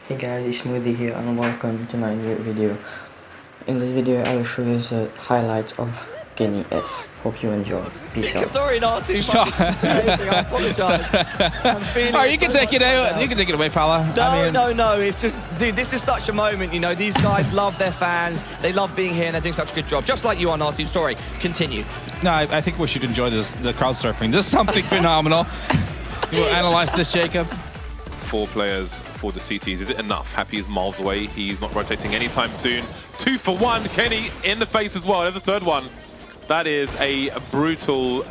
Hey guys, it's Smoothie here and welcome to my new video. In this video I will show you the highlights of Kenny S. Hope you enjoy. Peace out. Sorry, not too much. I apologise. Oh, you can take it out. You can take it away, Paula. No. It's just, dude, this is such a moment. You know, these guys love their fans. They love being here, and they're doing such a good job. Just like you are, Natu. Sorry. Continue. No, I think we should enjoy the crowd surfing. This is something phenomenal. You will analyze this, Jacob. 4 players for the CTs. Is it enough? Happy is miles away. He's not rotating anytime soon. 2 for 1. Kenny in the face as well. There's a third one. That is a brutal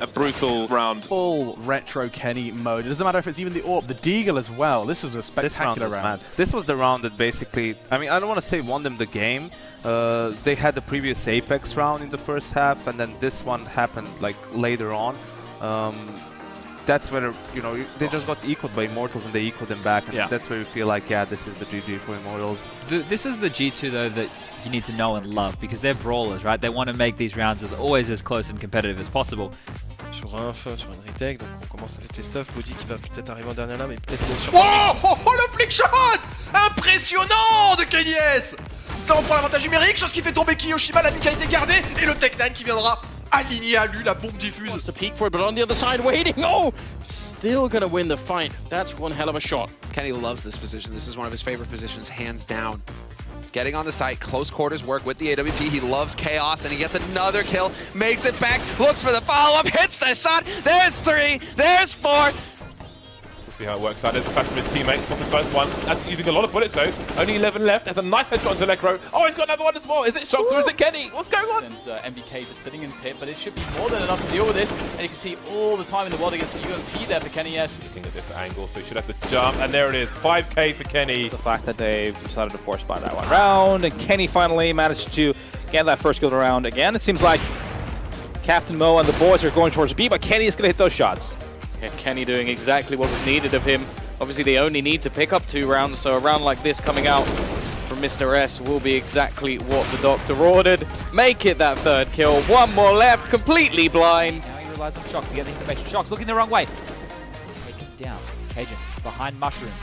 round. Full retro Kenny mode. It doesn't matter if it's even the AWP, the Deagle as well. This was a spectacular round. This was the round that basically, I mean, I don't want to say won them the game. They had the previous Apex round in the first half, and then this one happened like later on. That's where, you know, they just got equaled by Immortals and they equaled them back. And that's where you feel like, yeah, this is the GG for Immortals. This is the G2 though that you need to know and love because they're brawlers, right? They want to make these rounds as close and competitive as possible. Sur un feu, sur une retake, donc on commence avec les stuff. Body qui va peut-être arriver en dernier là, mais peut-être sur... Oh, le flick shot impressionnant de Kenny S. Ça en prend l'avantage numérique, chose qui fait tomber Kiyoshima, la nuque a été gardée, et le Tech 9 qui viendra aligner à lui la bombe diffuse. Wants to peek for it, but on the other side, waiting. Oh, still gonna win the fight. That's one hell of a shot. Kenny loves this position. This is one of his favorite positions, hands down. Getting on the site, close quarters work with the AWP. He loves chaos, and he gets another kill. Makes it back, looks for the follow-up, hits the shot. There's 3, there's 4. We'll see how it works out. There's a flash from his teammates. Got the first one. That's using a lot of bullets though. Only 11 left. There's a nice headshot onto Electro. Oh, he's got another one as well. Is it Shox or is it Kenny? What's going on? And MBK just sitting in pit, but it should be more than enough to deal with this. And you can see all the time in the world against the UMP there for Kenny S. Looking at this angle, so he should have to jump. And there it is. 5k for Kenny. The fact that they've decided to force buy that one round, and Kenny finally managed to get that first kill round again. It seems like Captain Mo and the boys are going towards B, but Kenny is going to hit those shots. Yeah, Kenny doing exactly what was needed of him. Obviously, they only need to pick up 2 rounds, so a round like this coming out from Mr. S will be exactly what the doctor ordered. Make it that 3rd kill. 1 more left, completely blind. Now he relies on Shox to get the information. Shox looking the wrong way. He's taken down. Cajun behind Mushroom.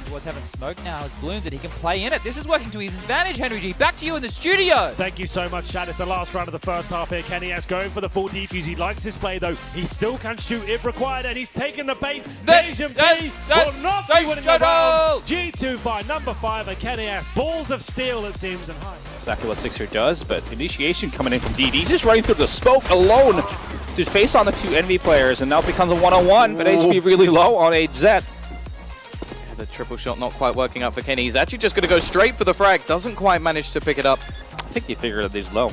He was having smoke, now has Bloom that he can play in it. This is working to his advantage, Henry G. Back to you in the studio. Thank you so much, Chad. It's the last round of the first half here. Kenny S going for the full defuse. He likes his play, though. He still can shoot if required, and he's taken the bait. Asian B will not be winning the round. G2 by number 5, and Kenny S. Balls of steel, it seems, and high. Exactly what Sixer does, but initiation coming in from DD. He's just running through the smoke alone. Just based on the 2 Envy players, and now it becomes a 1-on-1, but HP really low on a Zed. The triple shot not quite working out for Kenny. He's actually just going to go straight for the frag. Doesn't quite manage to pick it up. I think he figured that he's low.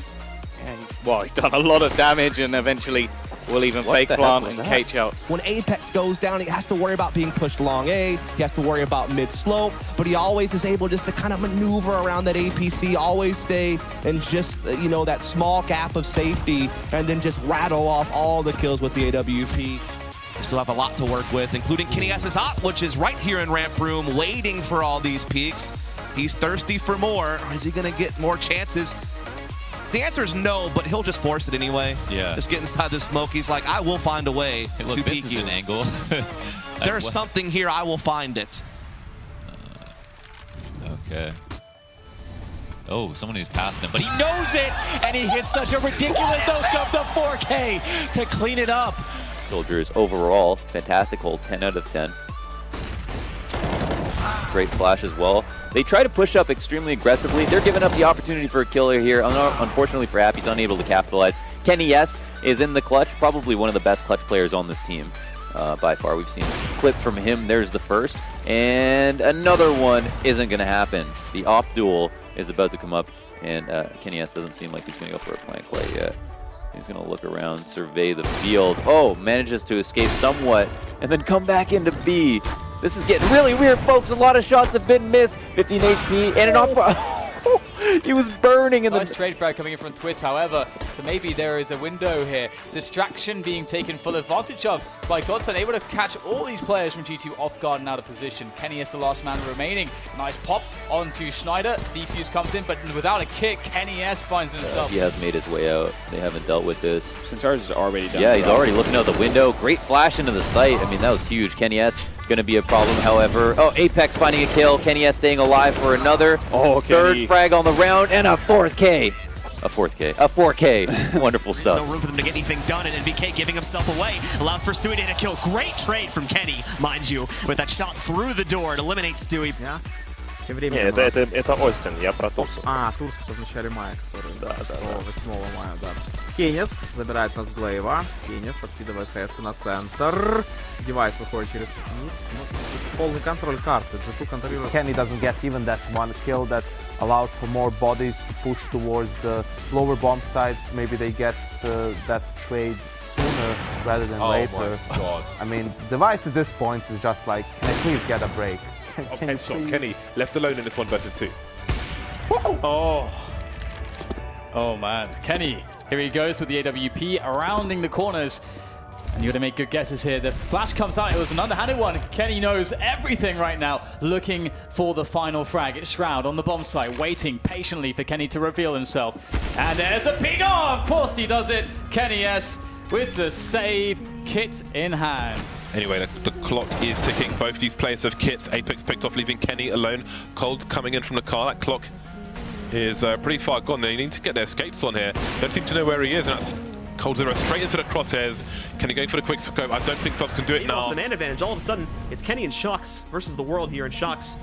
Yeah, he's done a lot of damage and eventually will even fake plant and cage out. When Apex goes down, he has to worry about being pushed long A. He has to worry about mid-slope, but he always is able just to kind of maneuver around that APC, always stay in just, you know, that small gap of safety, and then just rattle off all the kills with the AWP. We still have a lot to work with, including Kenny S's op, which is right here in ramp room, waiting for all these peaks. He's thirsty for more. Is he going to get more chances? The answer is no, but he'll just force it anyway. Yeah. Just get inside the smoke. He's like, I will find a way to peek you. An angle. There's something here. I will find it. Okay. Oh, someone who's passed him, but he knows it, and he hits such a ridiculous no-scopes of 4K to clean it up. Soldiers overall, fantastic hold, 10 out of 10. Great flash as well. They try to push up extremely aggressively. They're giving up the opportunity for a killer here. Unfortunately for Happy, he's unable to capitalize. Kenny S is in the clutch, probably one of the best clutch players on this team by far. We've seen a clip from him. There's the first. And another one isn't going to happen. The op duel is about to come up, and Kenny S doesn't seem like he's going to go for a plank play yet. He's going to look around, survey the field. Oh, manages to escape somewhat, and then come back into B. This is getting really weird, folks. A lot of shots have been missed. 15 HP, and an op. He was burning in the... Nice trade frag coming in from Twist, however, so maybe there is a window here. Distraction being taken full advantage of by Godson, able to catch all these players from G2 off guard and out of position. Kenny is the last man remaining. Nice pop onto Schneider. Defuse comes in, but without a kick, Kenny S finds himself. He has made his way out. They haven't dealt with this. Centaurus is already done. Yeah, he's already looking out the window. Great flash into the site. I mean, that was huge. Kenny S going to be a problem, however. Oh, Apex finding a kill. Kenny S staying alive for another. Third frag on the round, and a 4K. A 4K. Wonderful stuff. There's no room for them to get anything done, and BK giving himself away allows for Stewie to hit a kill. Great trade from Kenny, mind you, with that shot through the door. It eliminates Stewie. Нет, это Остин, я про Турсу. Турсус в начале мая, который... Да. 8 мая, да. Кенис забирает нас с Глейва. Кенис подкидывает Хэсу на центр. Девайс выходит через низ. Полный контроль карты. G2 контролирует. Kenny doesn't get even that one kill that allows for more bodies to push towards the lower bomb side. Maybe they get that trade sooner rather than later. My God. I mean, Device at this point is just like, can I please get a break? Of headshots, Kenny left alone in this 1 versus 2. Oh man, Kenny, here he goes with the AWP, rounding the corners. And you're going to make good guesses here. The flash comes out, it was an underhanded one. Kenny knows everything right now, looking for the final frag. It's Shroud on the bomb site, waiting patiently for Kenny to reveal himself. And there's a ping off! Of course he does it. Kenny S with the save, kit in hand. Anyway, the clock is ticking. Both these players have kits. Apex picked off, leaving Kenny alone. Cold's coming in from the car. That clock is pretty far gone. They need to get their skates on here. Don't seem to know where he is, and that's Cold Zero straight into the crosshairs. Kenny going for the quick scope. I don't think Fox can do it He now. lost the man advantage. All of a sudden, it's Kenny and Shocks versus the world here, and Shocks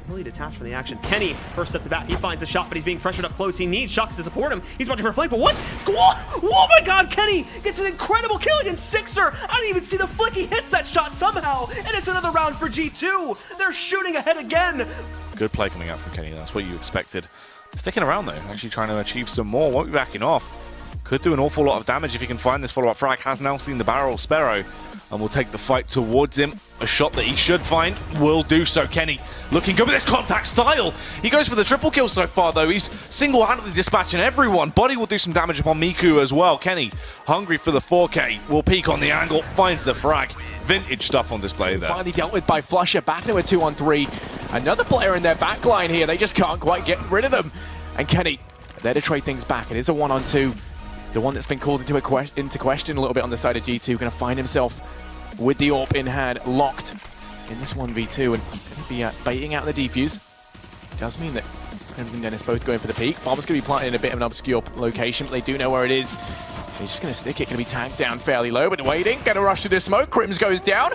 really detached from the action. Kenny, first step to bat, he finds a shot, but he's being pressured up close. He needs Shocks to support him. He's watching for a flank, but what? Oh my God, Kenny gets an incredible kill against Sixer. I didn't even see the flick. He hits that shot somehow, and it's another round for G2. They're shooting ahead again. Good play coming out from Kenny. That's what you expected. Sticking around though, actually trying to achieve some more. Won't be backing off. Could do an awful lot of damage if he can find this follow-up frag. Has now seen the barrel of Sparrow and will take the fight towards him. A shot that he should find will do so. Kenny looking good with this contact style. He goes for the triple kill so far though. He's single-handedly dispatching everyone. Body will do some damage upon Miku as well. Kenny hungry for the 4K. Will peek on the angle, finds the frag. Vintage stuff on display there. Finally dealt with by Flusher, back into a 2-on-3. Another player in their backline here. They just can't quite get rid of them. And Kenny, there to trade things back. It is a 1-on-2. The one that's been called into question a little bit on the side of G2, going to find himself with the AWP in hand, locked in this 1v2, and going to be baiting out the defuse. Does mean that Crimson and Dennis both going for the peak. Bomb's going to be planted in a bit of an obscure location, but they do know where it is. He's just going to stick it, going to be tagged down fairly low, but waiting, going to rush through the smoke. Crims goes down.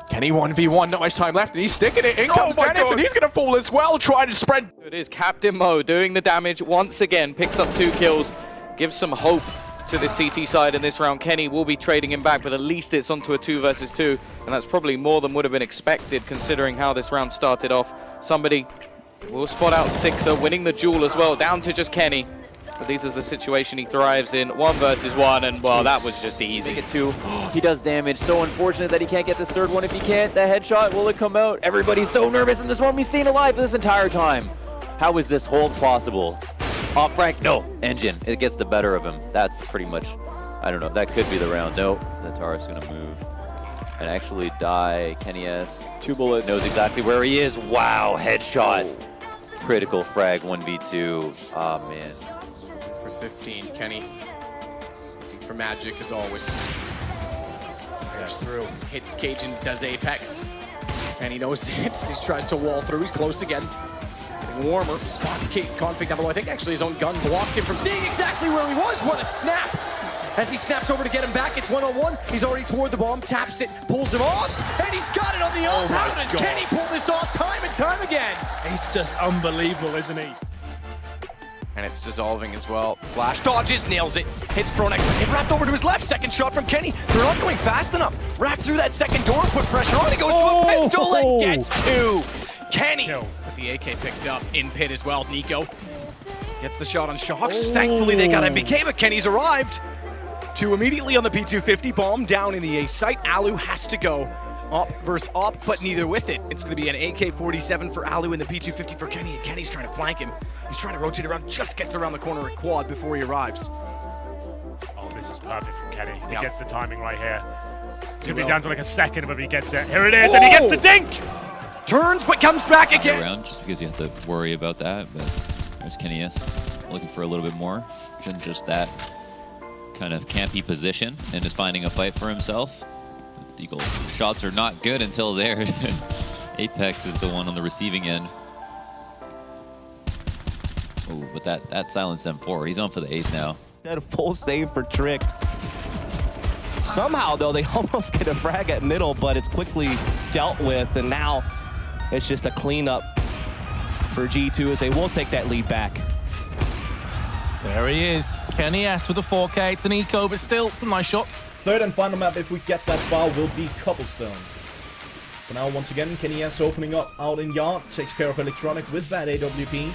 Kenny 1v1, not much time left, and he's sticking it. In comes Dennis, and he's going to fall as well, trying to spread. It is Captain Mo doing the damage once again, picks up 2 kills. Gives some hope to the CT side in this round. Kenny will be trading him back, but at least it's onto a 2 versus 2, and that's probably more than would have been expected considering how this round started off. Somebody will spot out Sixer, winning the duel as well, down to just Kenny. But this is the situation he thrives in, 1 versus 1, and well, that was just easy. Make it 2. He does damage. So unfortunate that he can't get this third one. If he can't, the headshot, will it come out? Everybody's so nervous, and this one he's staying alive this entire time. How is this hold possible? Oh, Frank, no. Engine. It gets the better of him. That's pretty much, I don't know. That could be the round. No, Nataris going to move and actually die. Kenny S. 2 bullets. Knows exactly where he is. Wow, headshot. Critical frag, 1v2. Ah, man. For 15, Kenny. Looking for magic as always. There's through. Hits Cajun, does Apex. Kenny knows it. He tries to wall through. He's close again. Warmer, spots Kate config down below. I think actually his own gun blocked him from seeing exactly where he was. What a snap! As he snaps over to get him back, it's 1-on-1. He's already toward the bomb, taps it, pulls him off, and he's got it on the up. How does Kenny pull this off time and time again? He's just unbelievable, isn't he? And it's dissolving as well. Flash dodges, nails it, hits Pronex, but it wrapped over to his left. Second shot from Kenny. They're not going fast enough. Wrapped through that second door, put pressure on. He goes to a pistol and gets 2. Kenny with the AK picked up in pit as well. Nico gets the shot on Shocks. Thankfully they got MBK, but Kenny's arrived. 2 immediately on the P250. Bomb down in the A site. Alu has to go up versus up, but neither with it. It's going to be an AK-47 for Alu and the P250 for Kenny, and Kenny's trying to flank him. He's trying to rotate around, just gets around the corner at quad before he arrives. Oh, this is perfect from Kenny. He gets the timing right here. It's going to be down to like a second whether he gets it. Here it is, and he gets the dink! Turns, but comes back again. Around just because you have to worry about that, but there's Kenny S looking for a little bit more than just that kind of campy position and is finding a fight for himself. The Eagle shots are not good until there. Apex is the one on the receiving end. Oh, but that silenced M4. He's on for the ace now. That a full save for Tricked. Somehow, though, they almost get a frag at middle, but it's quickly dealt with, and now it's just a cleanup for G2 as they will take that lead back. There he is. Kenny S with the 4K. It's an eco, but still some nice shots. Third and final map, if we get that far, will be Cobblestone. For now, once again, Kenny S opening up out in Yard. Takes care of Electronic with that AWP.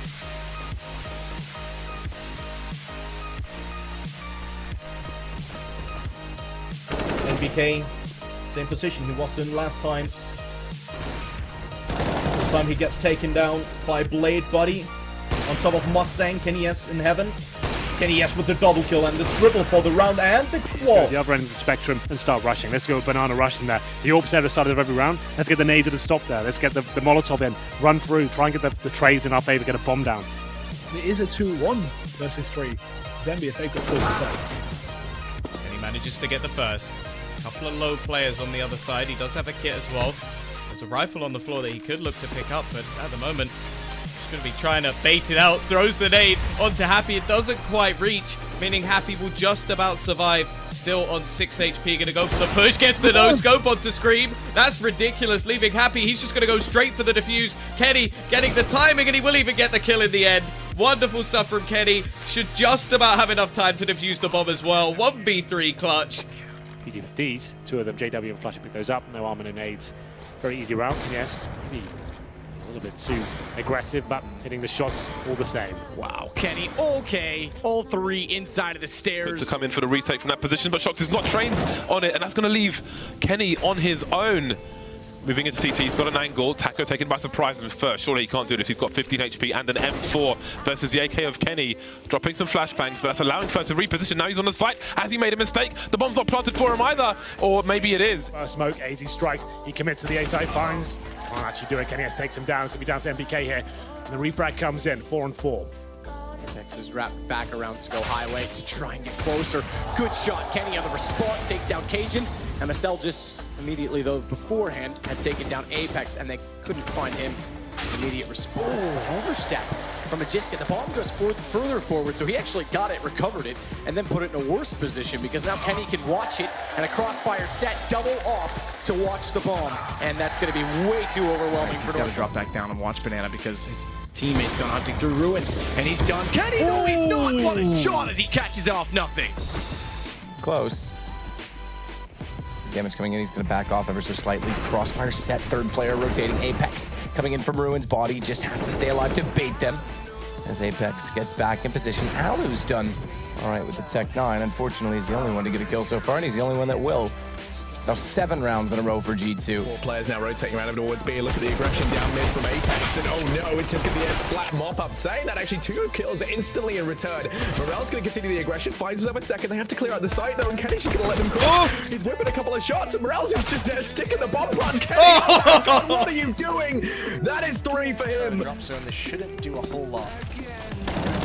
NBK, same position he was in last time. This time he gets taken down by Blade Buddy. On top of Mustang, Kenny S in heaven. Kenny S with the double kill and the triple for the round and the Go quad. to the other end of the spectrum and start rushing. Let's go banana rush in there. The Orbs at the start of every round. Let's get the nades at the stop there. Let's get the Molotov in. Run through. Try and get the trades in our favor. Get a bomb down. It is a 2-1 versus 3. Zenvious, they've got 4%. And he manages to get the first. A couple of low players on the other side. He does have a kit as well. There's a rifle on the floor that he could look to pick up, but at the moment, he's going to be trying to bait it out. Throws the nade onto Happy. It doesn't quite reach, meaning Happy will just about survive. Still on 6 HP. Going to go for the push. Gets the no-scope onto Scream. That's ridiculous. Leaving Happy. He's just going to go straight for the defuse. Kenny getting the timing, and he will even get the kill in the end. Wonderful stuff from Kenny. Should just about have enough time to defuse the bomb as well. 1v3 clutch. Easy 50s. Two of them, JW and Flush, pick those up. No armor, no nades. Very easy round. Yes, maybe a little bit too aggressive, but hitting the shots all the same. Wow, Kenny, okay. All three inside of the stairs. To come in for the retake from that position, but Shox is not trained on it, and that's going to leave Kenny on his own. Moving into CT, he's got an angle. Taco taken by surprise him first. Surely he can't do this. He's got 15 HP and an M4 versus the AK of Kenny. Dropping some flashbangs, but that's allowing Fur to reposition. Now he's on the site. Has he made a mistake? The bomb's not planted for him either. Or maybe it is. Smoke, AZ strikes. He commits to the A-side, finds. Can't actually do it. Kenny S takes him down. It's going to be down to MBK here. And the refrag comes in, 4-on-4. Apex is wrapped back around to go highway to try and get closer. Good shot. Kenny on the response takes down Cajun. MSL just immediately, though, beforehand had taken down Apex, and they couldn't find him. Immediate response. Overstep from Magiska. The bomb goes further forward, so he actually got it, recovered it, and then put it in a worse position because now Kenny can watch it, and a crossfire set double up to watch the bomb, and that's going to be way too overwhelming for North. He's got to drop back down and watch Banana because his teammate's gone hunting through ruins, and he's done. Kenny, no, he's not. What a shot as he catches off nothing. Close. Damage coming in, he's going to back off ever so slightly. Crossfire set, third player rotating. Apex coming in from Ruin's body, just has to stay alive to bait them. As Apex gets back in position, Alu's done all right with the Tech 9. Unfortunately, he's the only one to get a kill so far, and he's the only one that will. It's now 7 rounds in a row for G2. 4 players now rotating around towards B. Look at the aggression down mid from Apex, and oh no, it's just going to be a flat mop-up. Saying that actually 2 kills instantly in return. Morel's going to continue the aggression, finds himself a second. They have to clear out the site though, and Kenny's just going to let them cross. He's whipping a couple of shots, and Morel's just there sticking the bomb plant. Kenny, oh my God, what are you doing? That is 3 for him. Drop zone, this shouldn't do a whole lot.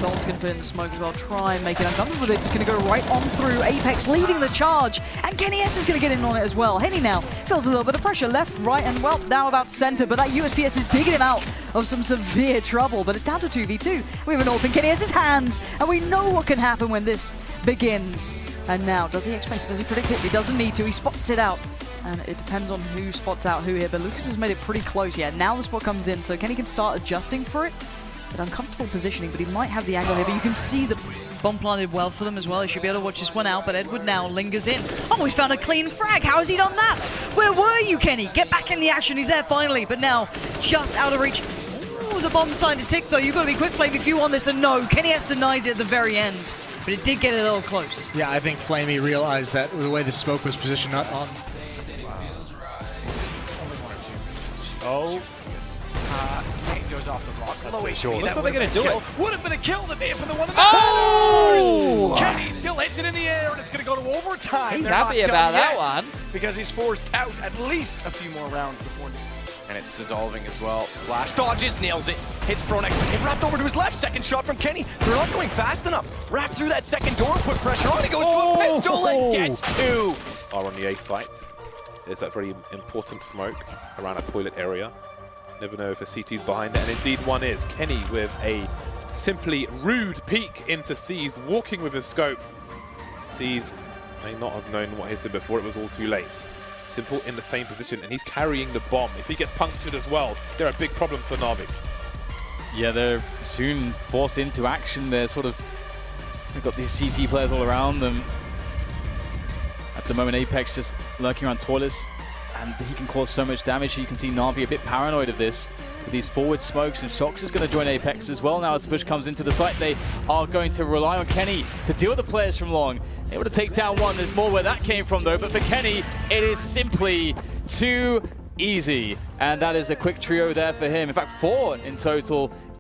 Belt's going to put in the smoke as well, try and make it uncomfortable, but it's going to go right on through. Apex leading the charge, and Kenny S is going to get in on it as well. Henny now feels a little bit of pressure, left, right, and well, now about center, but that USPS is digging him out of some severe trouble, but it's down to 2v2. We have an AWP in Kenny S's hands, and we know what can happen when this begins. And now, does he expect it? Does he predict it? He doesn't need to. He spots it out. And it depends on who spots out who here, but Lucas has made it pretty close. Yeah, now the spot comes in, so Kenny can start adjusting for it. But uncomfortable positioning, but he might have the angle here. But you can see the bomb planted well for them as well. He should be able to watch this one out, but Edward now lingers in. Oh, he's found a clean frag. How has he done that? Where were you, Kenny? Get back in the action. He's there finally, but now just out of reach. Ooh, the bomb's starting to tick, though. You've got to be quick, Flame, if you want this, and no. Kenny S denies it at the very end, but it did get a little close. Yeah, I think Flamey realized that the way the smoke was positioned not on. Oh. Nate goes off the rock. That's so short. Looks like they're going to do it. Would have been a kill that may have been the one that Oh! matters. Kenny still hits it in the air, and it's going to go to overtime. He's They're happy not about done that yet. one. because he's forced out at least a few more rounds before. And it's dissolving as well. Flash dodges, nails it, hits Pronex, but they've wrapped over to his left. Second shot from Kenny. They're not going fast enough. Wrap through that second door, put pressure on. He goes to a pistol and gets two. Are on the A site. There's that very important smoke around a toilet area. Never know if a CT's behind it, and indeed one is. Kenny with a simply rude peek into C's, walking with his scope. C's may not have known what hit him before, it was all too late. Simple in the same position, and he's carrying the bomb. If he gets punctured as well, they're a big problem for Na'Vi. Yeah, they're soon forced into action. They've got these CT players all around them. At the moment, Apex just lurking around toilets, and he can cause so much damage. You can see Na'Vi a bit paranoid of this. With these forward smokes, and Shox is going to join Apex as well now as the push comes into the site. They are going to rely on Kenny to deal with the players from long. Able to take down one. There's more where that came from though, but for Kenny, it is simply too easy. And that is a quick trio there for him. In fact, 4 in total.